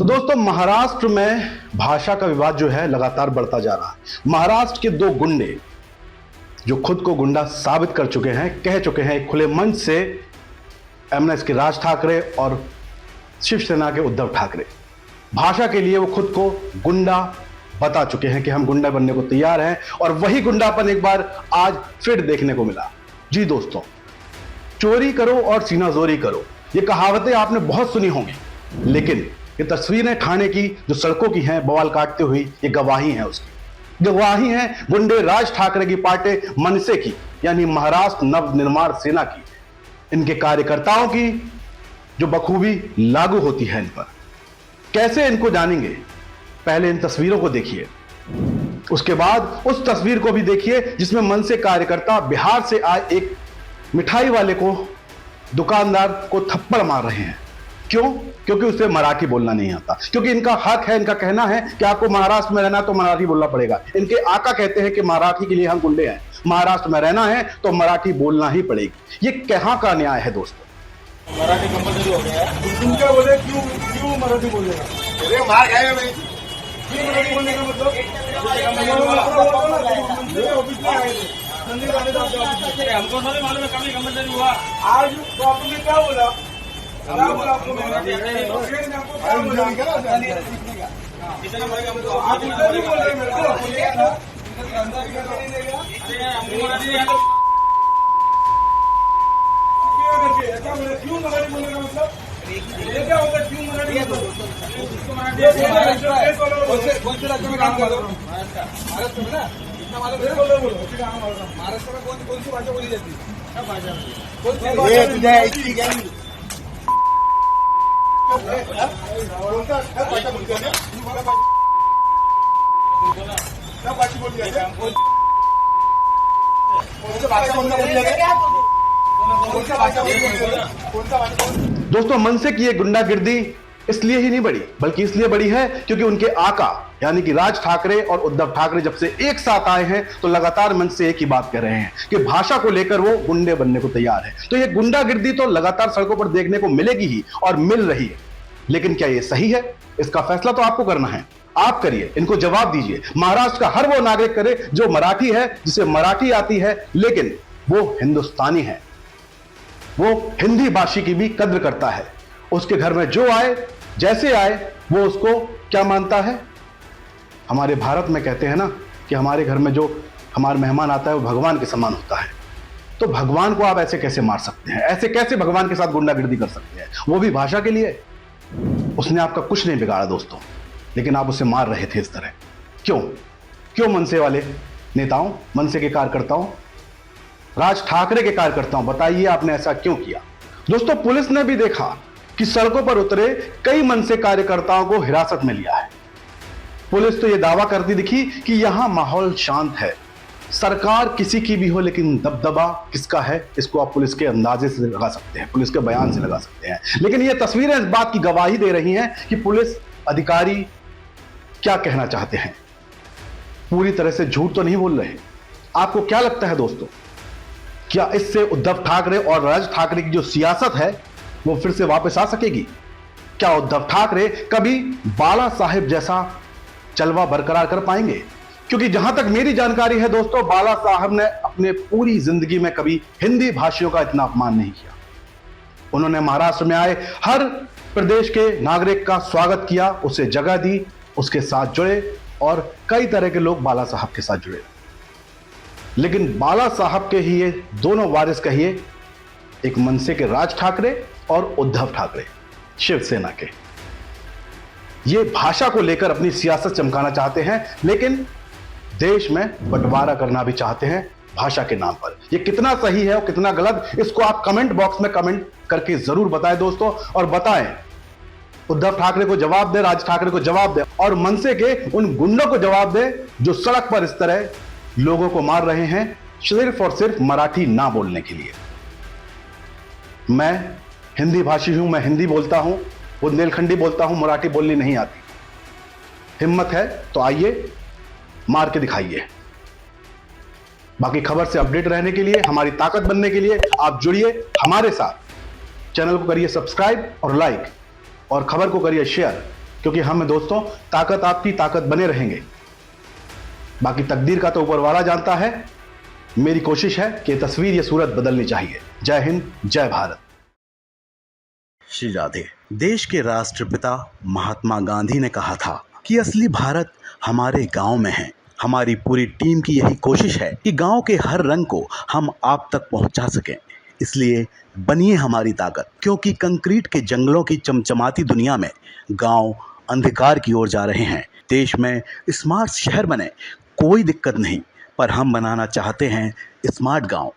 दोस्तों, महाराष्ट्र में भाषा का विवाद जो है लगातार बढ़ता जा रहा है। महाराष्ट्र के दो गुंडे जो खुद को गुंडा साबित कर चुके हैं, कह चुके हैं खुले मंच से, एमएनएस के राज ठाकरे और शिवसेना के उद्धव ठाकरे, भाषा के लिए वो खुद को गुंडा बता चुके हैं कि हम गुंडा बनने को तैयार हैं। और वही गुंडापन एक बार आज फिर देखने को मिला। जी दोस्तों, चोरी करो और सीना जोरी करो, ये कहावतें आपने बहुत सुनी होंगी, लेकिन ये तस्वीरें ठाणे की जो सड़कों की हैं बवाल काटते हुए, ये गवाही है उसकी। गवाही है गुंडे राज ठाकरे की पार्टी मनसे की, यानी महाराष्ट्र नवनिर्माण सेना की, इनके कार्यकर्ताओं की जो बखूबी लागू होती है इन पर। कैसे इनको जानेंगे? पहले इन तस्वीरों को देखिए, उसके बाद उस तस्वीर को भी देखिए जिसमें मनसे कार्यकर्ता बिहार से आए एक मिठाई वाले को, दुकानदार को थप्पड़ मार रहे हैं। क्यों? क्योंकि उसे मराठी बोलना नहीं आता। क्योंकि इनका हक है, इनका कहना है कि आपको महाराष्ट्र में रहना तो मराठी बोलना पड़ेगा। इनके आका कहते हैं कि मराठी के लिए हम गुंडे हैं, महाराष्ट्र में रहना है तो मराठी बोलना ही पड़ेगी। ये कहां का न्याय है दोस्तों? मराठी कंपल्सरी हो गया है। तुम क्या बोले? क्यों मराठी बोलेगा? अरे मार खाएगा भाई। क्यों मराठी बोलने का मतलब? ऑफिस में आए थे, मंदिर आने का हमको नहीं मालूम है कभी कंपल्सरी हुआ। आज आपने क्या बोला? क्या बोला आपको? मराठी आपको क्या बोला? आप इधर नहीं बोल रहे मेरे को। क्यों मराठी बोलने का मतलब? ये क्या होता है? क्यों मराठी? कौन से राज्य में काम कर रहे हो? महाराष्ट्र में ना? इतना मालूम है? महाराष्ट्र में कौन सी भाषा बोली जाती है? क्या भाषा? कौन सी भाषा? क्या भाषा बोलते हैं? क्या भाषा बोलती है? कौन सी भाषा बोलना बोली जाती है? दोस्तों, मनसे की ये गुंडागिर्दी इसलिए ही नहीं बढ़ी, बल्कि इसलिए बढ़ी है क्योंकि उनके आका यानी कि राज ठाकरे और उद्धव ठाकरे जब से एक साथ आए हैं तो लगातार मन से एक ही बात कह रहे हैं कि भाषा को लेकर वो गुंडे बनने को तैयार है। तो ये गुंडागिर्दी तो लगातार सड़कों पर देखने को मिलेगी ही और मिल रही है, लेकिन क्या ये सही है? इसका फैसला तो आपको करना है। आप करिए, इनको जवाब दीजिए। महाराष्ट्र का हर वो नागरिक करे जो मराठी है, जिसे मराठी आती है, लेकिन वो हिंदुस्तानी है, वो हिंदी भाषी की भी कद्र करता है। उसके घर में जो आए, जैसे आए, वो उसको क्या मानता है? हमारे भारत में कहते हैं ना कि हमारे घर में जो हमारा मेहमान आता है वो भगवान के समान होता है। तो भगवान को आप ऐसे कैसे मार सकते हैं? ऐसे कैसे भगवान के साथ गुंडागिर्दी कर सकते हैं, वो भी भाषा के लिए? उसने आपका कुछ नहीं बिगाड़ा दोस्तों, लेकिन आप उसे मार रहे थे इस तरह। क्यों मनसे वाले नेताओं, मनसे के कार्यकर्ताओं, राज ठाकरे के कार्यकर्ताओं, बताइए आपने ऐसा क्यों किया? दोस्तों, पुलिस ने भी देखा कि सड़कों पर उतरे कई मनसे कार्यकर्ताओं को हिरासत में लिया है। पुलिस तो यह दावा करती दिखी कि यहां माहौल शांत है, सरकार किसी की भी हो, लेकिन दबदबा किसका है इसको आप पुलिस के अंदाजे से लगा सकते हैं, पुलिस के बयान से लगा सकते हैं। लेकिन ये तस्वीरें इस बात की गवाही दे रही हैं कि पुलिस अधिकारी क्या कहना चाहते हैं। पूरी तरह से झूठ तो नहीं बोल रहे। आपको क्या लगता है दोस्तों, क्या इससे उद्धव ठाकरे और राज ठाकरे की जो सियासत है वो फिर से वापस आ सकेगी? क्या उद्धव ठाकरे कभी बाला साहेब जैसा चलवा बरकरार कर पाएंगे? क्योंकि जहां तक मेरी जानकारी है दोस्तों, बाला साहब ने अपने पूरी जिंदगी में कभी हिंदी भाषियों का इतना अपमान नहीं किया। उन्होंने महाराष्ट्र में आए हर प्रदेश के नागरिक का स्वागत किया, उसे जगह दी, उसके साथ जुड़े, और कई तरह के लोग बाला साहब के साथ जुड़े। लेकिन बाला साहब के ही ये दोनों वारिस कहिए, एक मनसे के राज ठाकरे और उद्धव ठाकरे शिवसेना के, ये भाषा को लेकर अपनी सियासत चमकाना चाहते हैं, लेकिन देश में बंटवारा करना भी चाहते हैं भाषा के नाम पर। ये कितना सही है और कितना गलत, इसको आप कमेंट बॉक्स में कमेंट करके जरूर बताएं दोस्तों। और बताएं, उद्धव ठाकरे को जवाब दे, राज ठाकरे को जवाब दे, और मनसे के उन गुंडों को जवाब दे जो सड़क पर इस तरह लोगों को मार रहे हैं सिर्फ और सिर्फ मराठी ना बोलने के लिए। मैं हिंदी भाषी हूं, मैं हिंदी बोलता हूं, बुंदेलखंडी बोलता हूं, मराठी बोलनी नहीं आती। हिम्मत है तो आइए, मार के दिखाइए। बाकी खबर से अपडेट रहने के लिए, हमारी ताकत बनने के लिए आप जुड़िए हमारे साथ। चैनल को करिए सब्सक्राइब और लाइक, और खबर को करिए शेयर। क्योंकि हम दोस्तों ताकत आपकी ताकत बने रहेंगे। बाकी तकदीर का तो ऊपर वाला जानता है। मेरी कोशिश है कि तस्वीर ये सूरत बदलनी चाहिए। जय हिंद, जय भारत। श्री राधे। देश के राष्ट्रपिता महात्मा गांधी ने कहा था कि असली भारत हमारे गांव में है। हमारी पूरी टीम की यही कोशिश है कि गांव के हर रंग को हम आप तक पहुंचा सकें। इसलिए बनिए हमारी ताकत, क्योंकि कंक्रीट के जंगलों की चमचमाती दुनिया में गांव अंधकार की ओर जा रहे हैं। देश में स्मार्ट शहर बने, कोई दिक्कत नहीं, पर हम बनाना चाहते हैं स्मार्ट गांव।